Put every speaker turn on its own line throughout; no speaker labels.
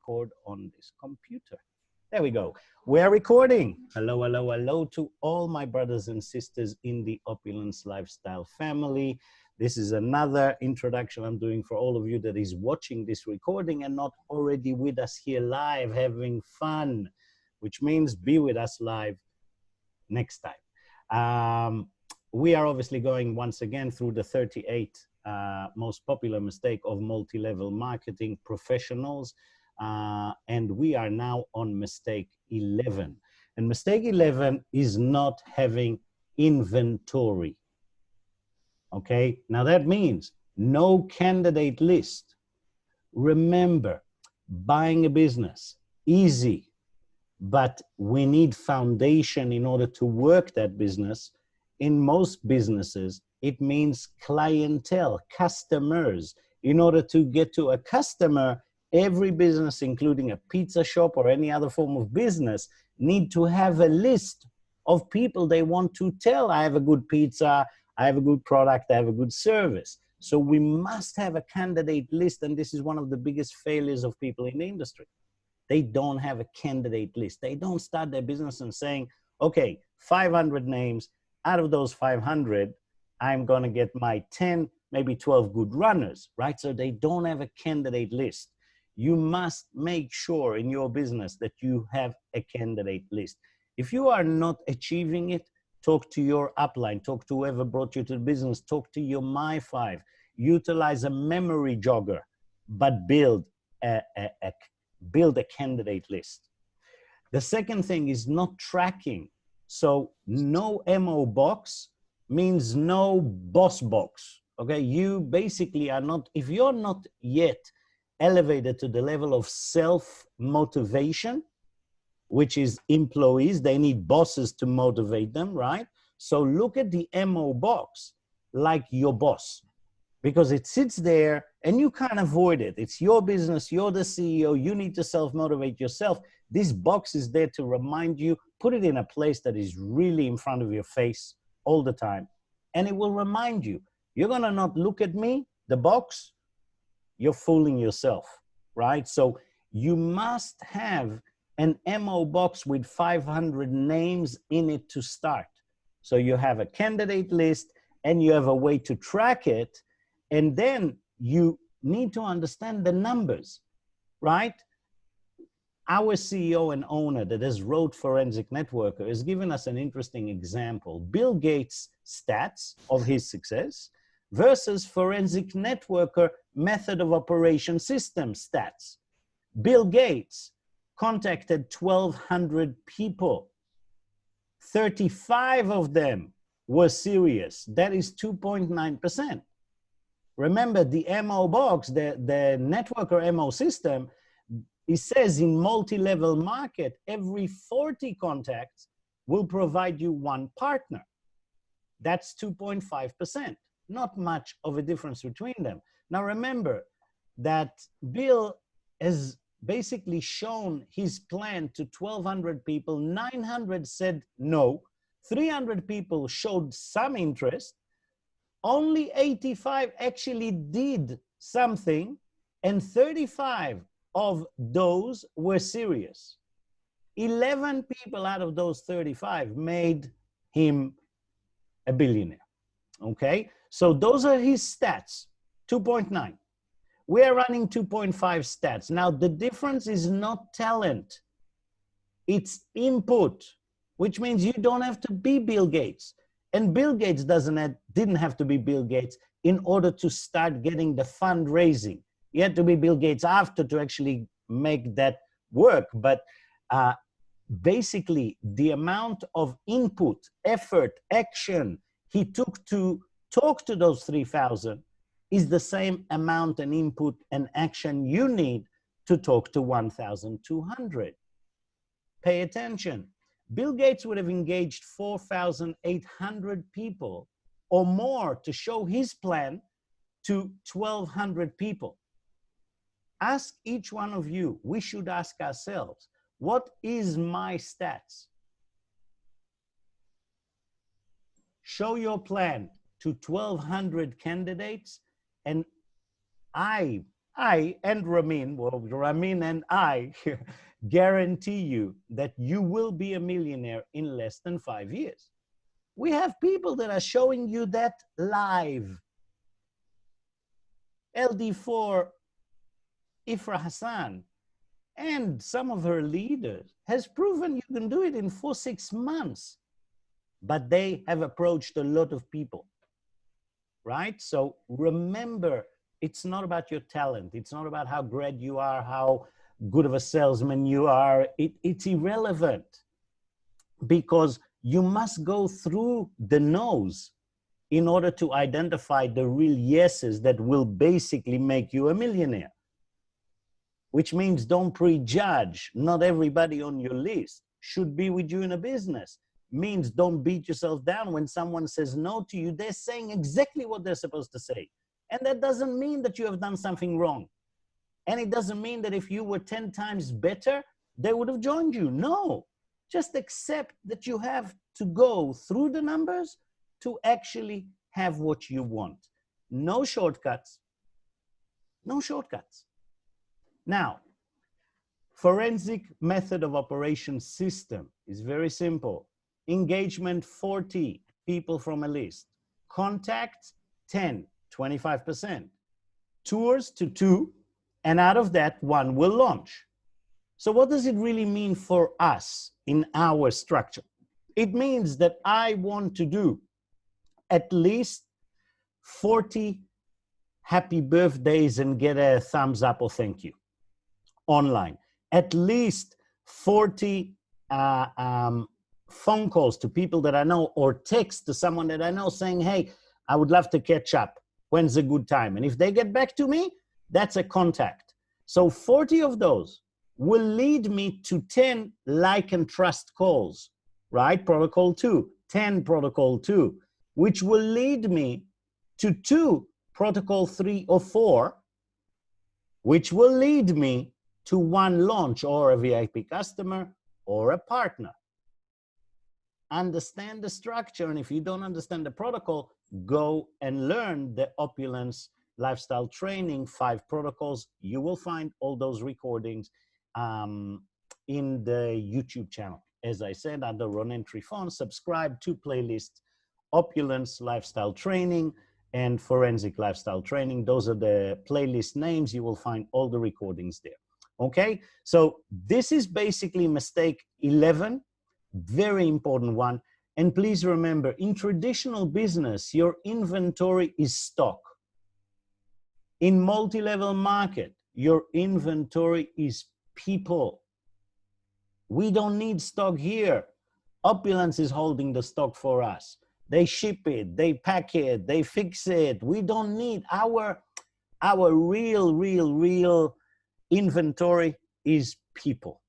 record on this computer. There we go. We're recording. Hello, hello, hello to all my brothers and sisters in the Opulence Lifestyle family. This is another introduction I'm doing for all of you that is watching this recording and not already with us here live having fun, which means be with us live next time. We are obviously going once again through the 38 most popular mistake of multi-level marketing professionals. And we are now on mistake 11. And mistake 11 is not having inventory. Okay, now that means no candidate list. Remember, buying a business, easy, but we need foundation in order to work that business. In most businesses, it means clientele, customers. In order to get to a customer, every business, including a pizza shop or any other form of business, need to have a list of people they want to tell, I have a good pizza, I have a good product, I have a good service. So we must have a candidate list, and this is one of the biggest failures of people in the industry. They don't have a candidate list. They don't start their business and saying, okay, 500 names, out of those 500, I'm gonna get my 10, maybe 12 good runners, right? So they don't have a candidate list. You must make sure in your business that you have a candidate list. If you are not achieving it, talk to your upline, talk to whoever brought you to the business, talk to your My5, utilize a memory jogger, but build a candidate list. The second thing is not tracking. So no MO box means no boss box, okay? You basically are not, if you're not yet elevated to the level of self-motivation, which is employees, they need bosses to motivate them, right? So look at the MO box like your boss, because it sits there and you can't avoid it. It's your business, you're the CEO, you need to self-motivate yourself. This box is there to remind you, put it in a place that is really in front of your face all the time. And it will remind you, you're gonna not look at me, the box, you're fooling yourself, right? So you must have an MO box with 500 names in it to start. So you have a candidate list and you have a way to track it. And then you need to understand the numbers, right? Our CEO and owner that has wrote Forensic Networker has given us an interesting example. Bill Gates' stats of his success versus Forensic Networker method of operation system stats. Bill Gates contacted 1,200 people. 35 of them were serious. That is 2.9%. Remember, the MO box, the networker MO system, it says in multi-level market, every 40 contacts will provide you one partner. That's 2.5%. Not much of a difference between them. Now remember that Bill has basically shown his plan to 1,200 people. 900 said no. 300 people showed some interest. Only 85 actually did something, and 35 of those were serious. 11 people out of those 35 made him a billionaire, okay? So those are his stats, 2.9. We're running 2.5 stats. Now, the difference is not talent. It's input, which means you don't have to be Bill Gates. And Bill Gates didn't have to be Bill Gates in order to start getting the fundraising. You had to be Bill Gates after to actually make that work. But basically, the amount of input, effort, action he took to talk to those 3,000 is the same amount and input and action you need to talk to 1,200. Pay attention. Bill Gates would have engaged 4,800 people or more to show his plan to 1,200 people. Ask each one of you, we should ask ourselves, what is my stats? Show your plan to 1,200 candidates, and I I and Ramin, well, Ramin and I guarantee you that you will be a millionaire in less than 5 years. We have people that are showing you that live. LD4, Ifra Hassan, and some of her leaders has proven you can do it in 4-6 months, but they have approached a lot of people, right? So remember, it's not about your talent. It's not about how great you are, how good of a salesman you are. It's irrelevant, because you must go through the no's in order to identify the real yeses that will basically make you a millionaire. Which means don't prejudge. Not everybody on your list should be with you in a business. Means don't beat yourself down when someone says no to you. They're saying exactly what they're supposed to say. And that doesn't mean that you have done something wrong. And it doesn't mean that if you were 10 times better, they would have joined you. No, just accept that you have to go through the numbers to actually have what you want. No shortcuts. No shortcuts. Now, forensic method of operation system is very simple. Engagement, 40 people from a list. Contacts, 10, 25%. Tours to 2, and out of that, 1 will launch. So what does it really mean for us in our structure? It means that I want to do at least 40 happy birthdays and get a thumbs up or thank you online. At least 40 phone calls to people that I know, or text to someone that I know saying, hey, I would love to catch up. When's a good time? And if they get back to me, that's a contact. So 40 of those will lead me to 10 like and trust calls, right? Protocol 2, 10 protocol 2, which will lead me to 2 protocol 3 or 4, which will lead me to 1 launch or a VIP customer or a partner. Understand the structure, and if you don't understand the protocol, go and learn the Opulence Lifestyle Training 5 protocols. You will find all those recordings in the YouTube channel. As I said, under Ronen Trifon, subscribe to playlists Opulence Lifestyle Training and Forensic Lifestyle Training. Those are the playlist names. You will find all the recordings there. Okay, so this is basically mistake 11, very important one. And please remember, in traditional business, your inventory is stock. In multi-level market, your inventory is people. We don't need stock here. Opulence is holding the stock for us. They ship it, they pack it, they fix it. We don't need our real inventory is people,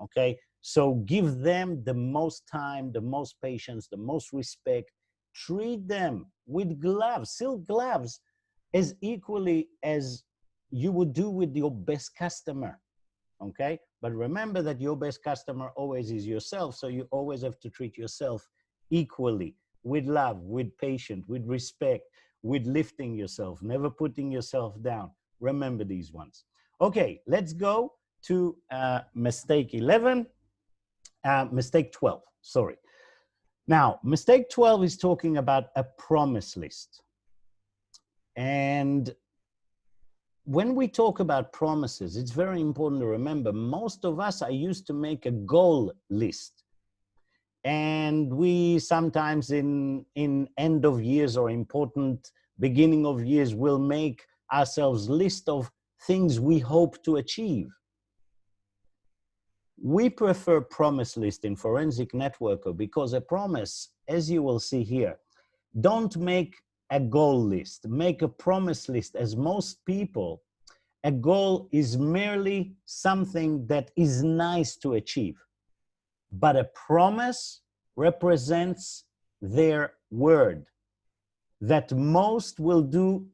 okay? So give them the most time, the most patience, the most respect. Treat them with gloves, silk gloves, as equally as you would do with your best customer, okay? But remember that your best customer always is yourself, so you always have to treat yourself equally, with love, with patience, with respect, with lifting yourself, never putting yourself down. Remember these ones. Okay, let's go to mistake 11, mistake 12, sorry. Now, mistake 12 is talking about a promise list. And when we talk about promises, it's very important to remember, most of us are used to make a goal list. And we sometimes in end of years or important beginning of years will make ourselves list of things we hope to achieve. We prefer promise list in Forensic Networker because a promise, as you will see here, don't make a goal list, make a promise list. As most people, a goal is merely something that is nice to achieve. But a promise represents their word, that most will do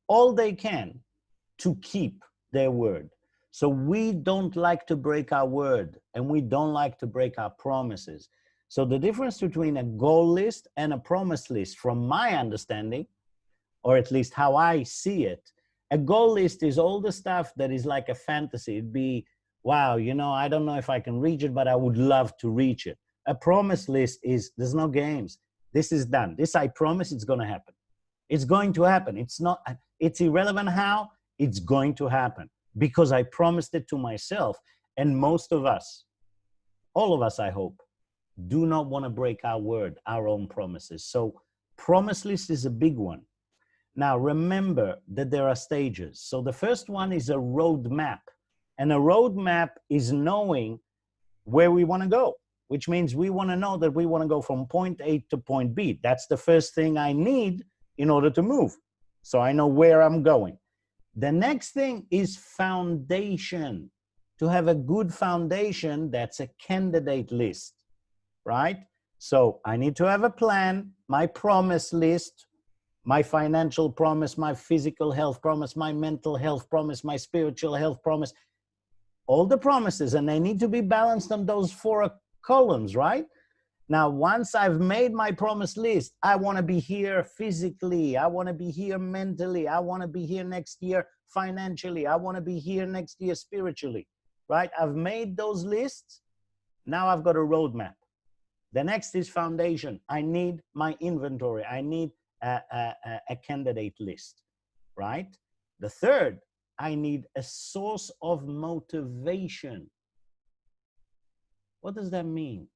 all they can to keep their word. So we don't like to break our word, and we don't like to break our promises. So the difference between a goal list and a promise list, from my understanding, or at least how I see it, A goal list is all the stuff that is like a fantasy. It'd be, wow, you know, I don't know if I can reach it, but I would love to reach it. A promise list is, there's no games. This is done. This I promise it's going to happen. It's going to happen. It's not, it's irrelevant how, it's going to happen because I promised it to myself. And most of us, all of us, I hope, do not want to break our word, our own promises. So promise list is a big one. Now, remember that there are stages. So the first one is a roadmap. And a roadmap is knowing where we want to go, which means we want to know that we want to go from point A to point B. That's the first thing I need in order to move. So I know where I'm going. The next thing is foundation. To have a good foundation, that's a candidate list, right? So I need to have a plan, my promise list, my financial promise, my physical health promise, my mental health promise, my spiritual health promise, all the promises, and they need to be balanced on those 4 columns, right? Now, once I've made my promise list, I want to be here physically. I want to be here mentally. I want to be here next year financially. I want to be here next year spiritually, right? I've made those lists. Now I've got a roadmap. The next is foundation. I need my inventory. I need a candidate list, right? The third, I need a source of motivation. What does that mean?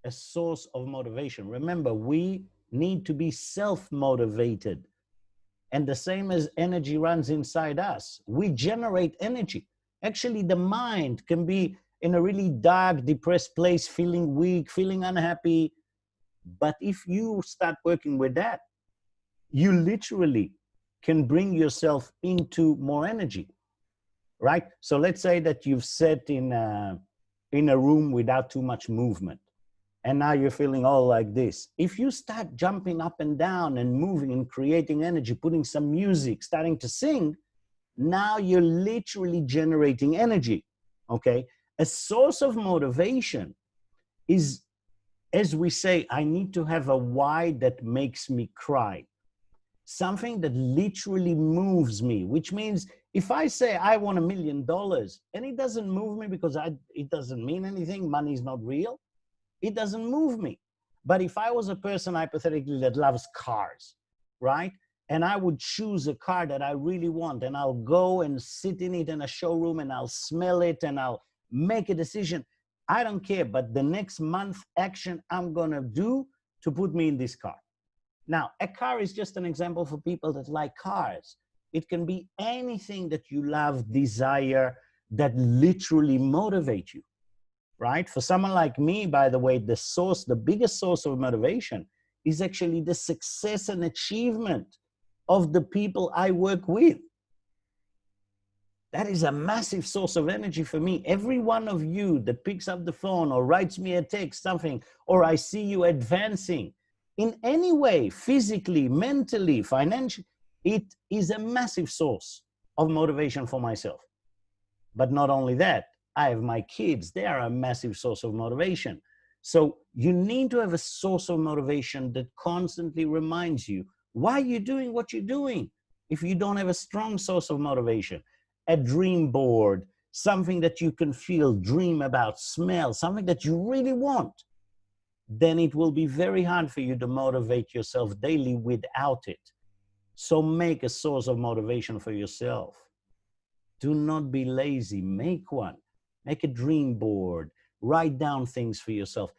A source of motivation. Remember, we need to be self-motivated. And the same as energy runs inside us, we generate energy. Actually, the mind can be in a really dark, depressed place, feeling weak, feeling unhappy. But if you start working with that, you literally can bring yourself into more energy, right? So let's say that you've sat in a room without too much movement. And now you're feeling all like this. If you start jumping up and down and moving and creating energy, putting some music, starting to sing, now you're literally generating energy, okay? A source of motivation is, as we say, I need to have a why that makes me cry. Something that literally moves me, which means if I say I want $1 million and it doesn't move me because it doesn't mean anything, money is not real, it doesn't move me. But if I was a person hypothetically that loves cars, right? And I would choose a car that I really want and I'll go and sit in it in a showroom and I'll smell it and I'll make a decision. I don't care, but the next month action I'm gonna do to put me in this car. Now, a car is just an example for people that like cars. It can be anything that you love, desire, that literally motivate you. Right? For someone like me, by the way, the biggest source of motivation is actually the success and achievement of the people I work with. That is a massive source of energy for me. Every one of you that picks up the phone or writes me a text, something, or I see you advancing in any way, physically, mentally, financially, it is a massive source of motivation for myself. But not only that, I have my kids. They are a massive source of motivation. So you need to have a source of motivation that constantly reminds you why you're doing what you're doing. If you don't have a strong source of motivation, a dream board, something that you can feel, dream about, smell, something that you really want, then it will be very hard for you to motivate yourself daily without it. So make a source of motivation for yourself. Do not be lazy. Make one. Make a dream board, write down things for yourself,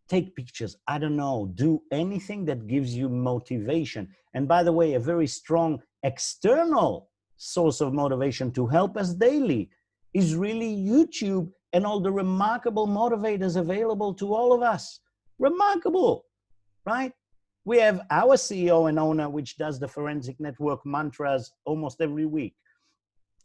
take pictures, I don't know, do anything that gives you motivation. And by the way, a very strong external source of motivation to help us daily is really YouTube and all the remarkable motivators available to all of us. Remarkable, right? We have our CEO and owner, which does the Forensic Network mantras almost every week.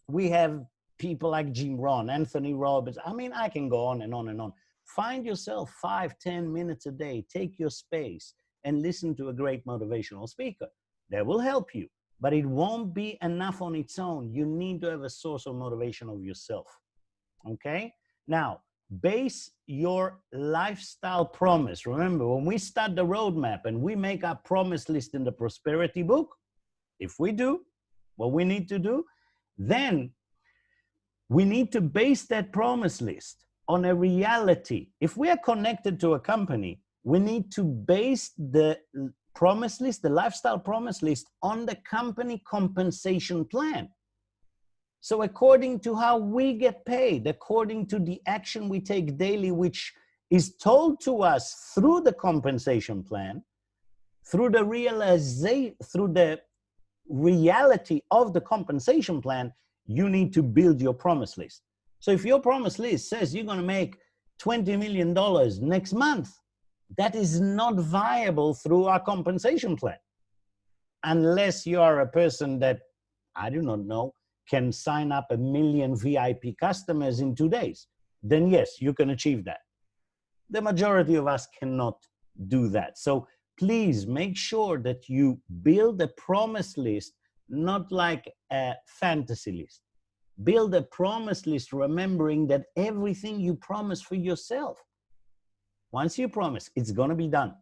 We have people like Jim Rohn, Anthony Robbins. I mean, I can go on and on and on. Find yourself 5-10 minutes a day, take your space and listen to a great motivational speaker. That will help you, but it won't be enough on its own. You need to have a source of motivation of yourself, okay? Now, base your lifestyle promise. Remember, when we start the roadmap and we make our promise list in the prosperity book, if we do, what we need to do? Then we need to base that promise list on a reality. If we are connected to a company, we need to base the promise list, the lifestyle promise list, on the company compensation plan. So according to how we get paid, according to the action we take daily, which is told to us through the compensation plan, through the reality of the compensation plan, you need to build your promise list. So if your promise list says you're going to make $20 million next month, that is not viable through our compensation plan. Unless you are a person that, I do not know, can sign up 1 million VIP customers in 2 days, then yes, you can achieve that. The majority of us cannot do that. So please make sure that you build a promise list, not like a fantasy list. Build a promise list, remembering that everything you promise for yourself, once you promise, it's going to be done.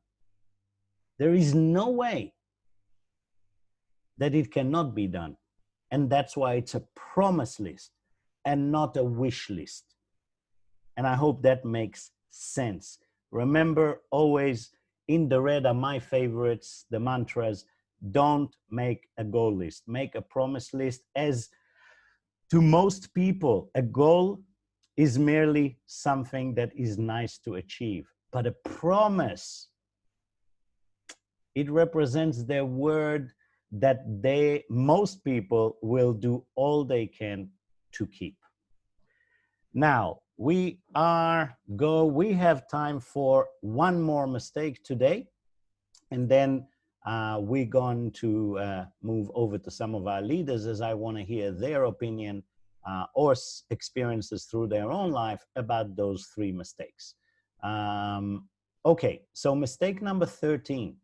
There is no way that it cannot be done. And that's why it's a promise list and not a wish list. And I hope that makes sense. Remember, always, in the red are my favorites, the mantras. Don't make a goal list. Make a promise list. As to most people, a goal is merely something that is nice to achieve. But a promise, it represents their word that most people will do all they can to keep. Now, we have time for one more mistake today, and then we're going to move over to some of our leaders, as I want to hear their opinion or experiences through their own life about those 3 mistakes. Okay, so mistake number 13.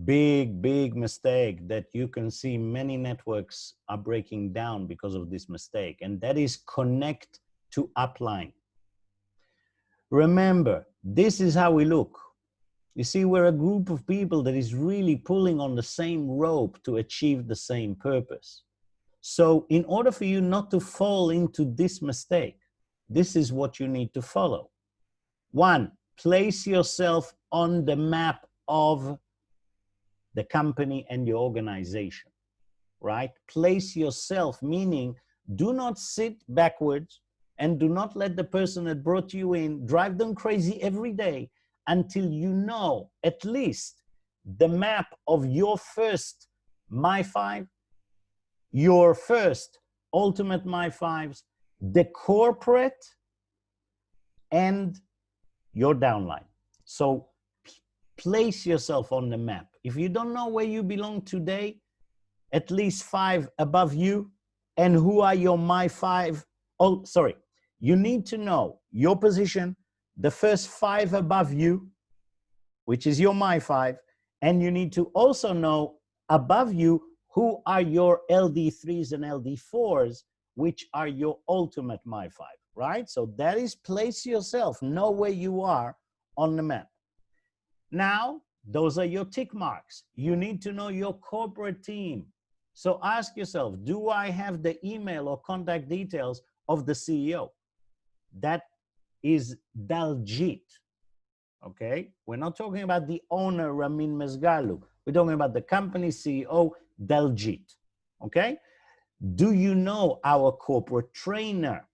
Big mistake that you can see many networks are breaking down because of this mistake, and that is connect to upline. Remember, this is how we look. You see, we're a group of people that is really pulling on the same rope to achieve the same purpose. So in order for you not to fall into this mistake, this is what you need to follow. 1, place yourself on the map of the company and your organization, right? Place yourself, meaning do not sit backwards and do not let the person that brought you in drive them crazy every day until you know at least the map of your first My 5, your first ultimate My 5s, the corporate, and your downline. So place yourself on the map. If you don't know where you belong today, at least 5 above you, and who are your My 5. Oh, sorry. You need to know your position, the first 5 above you, which is your My 5, and you need to also know above you who are your LD3s and LD4s, which are your ultimate My 5, right? So that is place yourself, know where you are on the map. Now, those are your tick marks. You need to know your corporate team. So ask yourself, do I have the email or contact details of the CEO? That is Daljit, okay? We're not talking about the owner, Ramin Mezgalu. We're talking about the company CEO, Daljit, okay? Do you know our corporate trainer,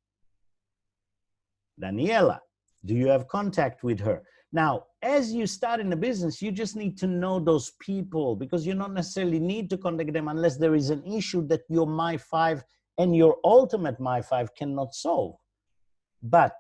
Daniela? Do you have contact with her? Now, as you start in the business, you just need to know those people, because you don't necessarily need to contact them unless there is an issue that your My 5 and your ultimate My 5 cannot solve. But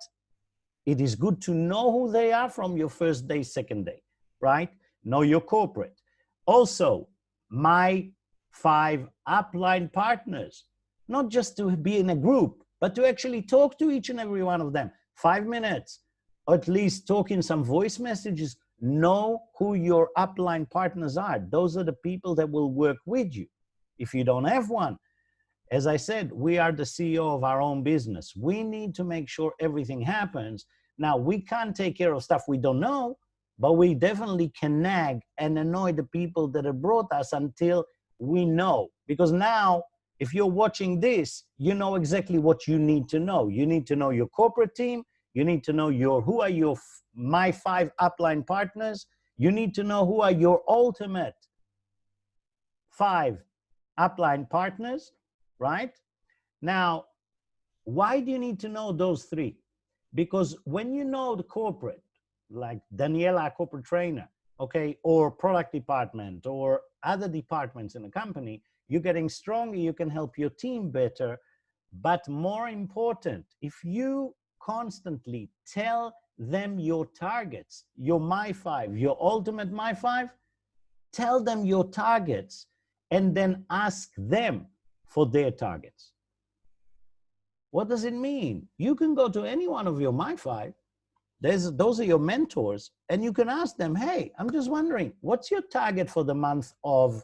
it is good to know who they are from your first day, second day, right? Know your corporate. Also, My 5 upline partners, not just to be in a group, but to actually talk to each and every one of them. 5 minutes, or at least talk in some voice messages. Know who your upline partners are. Those are the people that will work with you. If you don't have one, as I said, we are the CEO of our own business. We need to make sure everything happens. Now, we can't take care of stuff we don't know, but we definitely can nag and annoy the people that have brought us until we know Because now, if you're watching this, you know exactly what you need to know. You need to know your corporate team. You need to know who are your my 5 upline partners. You need to know who are your ultimate 5 upline partners, right? Now, why do you need to know those 3? Because when you know the corporate, like Daniela, corporate trainer, okay, or product department or other departments in a company, you're getting stronger, you can help your team better. But more important, if you constantly tell them your targets, your My 5, your ultimate My 5, tell them your targets and then ask them for their targets. What does it mean? You can go to any one of your My 5, those are your mentors, and you can ask them, hey, I'm just wondering, what's your target for the month of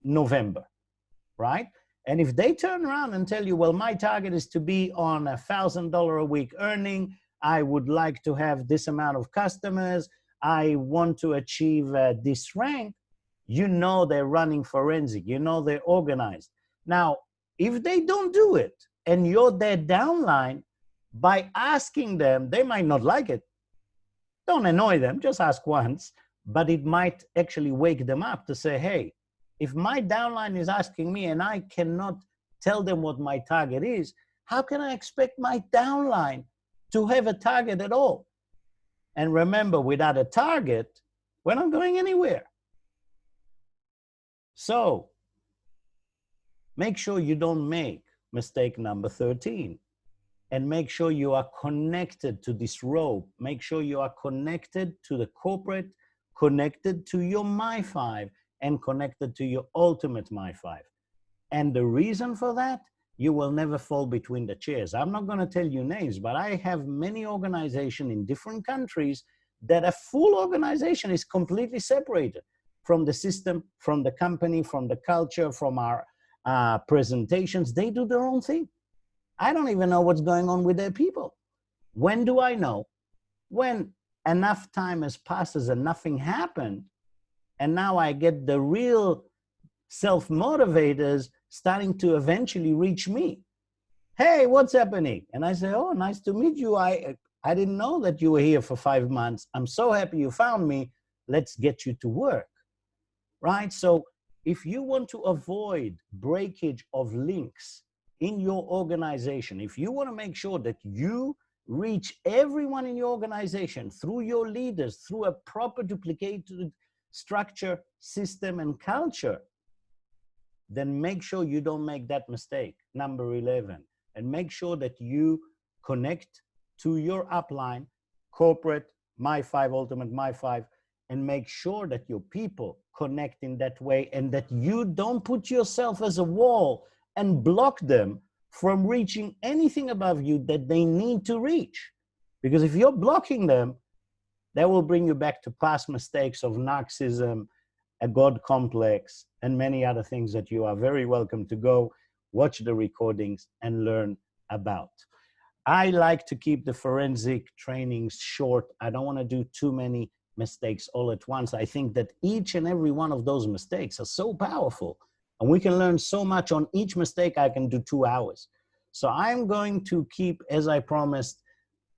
November, right? And if they turn around and tell you, well, my target is to be on $1,000 a week earning, I would like to have this amount of customers, I want to achieve this rank, you know they're running forensic, you know they're organized. Now, if they don't do it and you're their downline, by asking them, they might not like it. Don't annoy them, just ask once, but it might actually wake them up to say, hey, if my downline is asking me and I cannot tell them what my target is, how can I expect my downline to have a target at all? And remember, without a target, we're not going anywhere. So make sure you don't make mistake number 13. And make sure you are connected to this rope. Make sure you are connected to the corporate, connected to your My 5, and connected to your ultimate My 5. And the reason for that, you will never fall between the chairs. I'm not going to tell you names, but I have many organizations in different countries that a full organization is completely separated from the system, from the company, from the culture, from our presentations. They do their own thing. I don't even know what's going on with their people. When do I know? When enough time has passed and nothing happened, and now I get the real self-motivators starting to eventually reach me. Hey, what's happening? And I say, oh, nice to meet you. I didn't know that you were here for 5 months. I'm so happy you found me. Let's get you to work, right? So if you want to avoid breakage of links in your organization, if you want to make sure that you reach everyone in your organization through your leaders, through a proper duplicated structure, system, and culture, then make sure you don't make that mistake, number 11. And make sure that you connect to your upline, corporate, My 5, ultimate My 5, and make sure that your people connect in that way and that you don't put yourself as a wall and block them from reaching anything above you that they need to reach. Because if you're blocking them, that will bring you back to past mistakes of narcissism, a God complex, and many other things that you are very welcome to go watch the recordings and learn about. I like to keep the forensic trainings short. I don't want to do too many mistakes all at once. I think that each and every one of those mistakes are so powerful. And we can learn so much on each mistake. I can do 2 hours. So I'm going to keep, as I promised,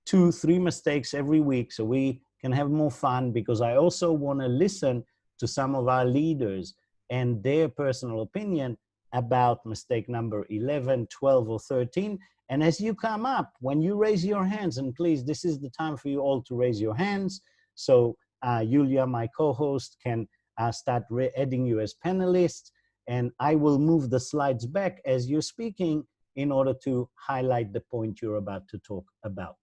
2-3 mistakes every week so we can have more fun, because I also want to listen to some of our leaders and their personal opinion about mistake number 11, 12, or 13. And as you come up, when you raise your hands, and please, this is the time for you all to raise your hands. So Yulia, my co-host, can start adding you as panelists. And I will move the slides back as you're speaking in order to highlight the point you're about to talk about.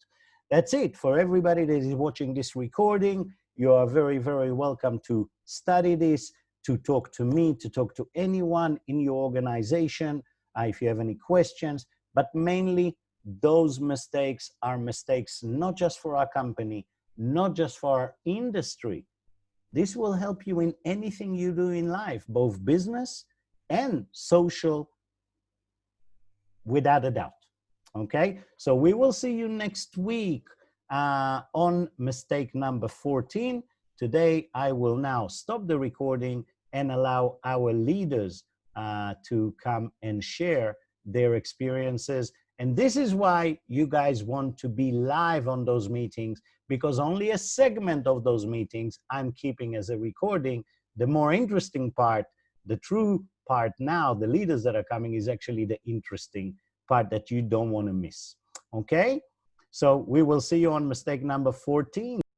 That's it. For everybody that is watching this recording, you are very, very welcome to study this, to talk to me, to talk to anyone in your organization if you have any questions. But mainly, those mistakes are mistakes not just for our company, not just for our industry. This will help you in anything you do in life, both business and social, without a doubt. Okay, so we will see you next week on mistake number 14. Today, I will now stop the recording and allow our leaders to come and share their experiences. And this is why you guys want to be live on those meetings, because only a segment of those meetings I'm keeping as a recording. The more interesting part, the true part now, the leaders that are coming, is actually the interesting part that you don't want to miss. Okay? So we will see you on mistake number 14.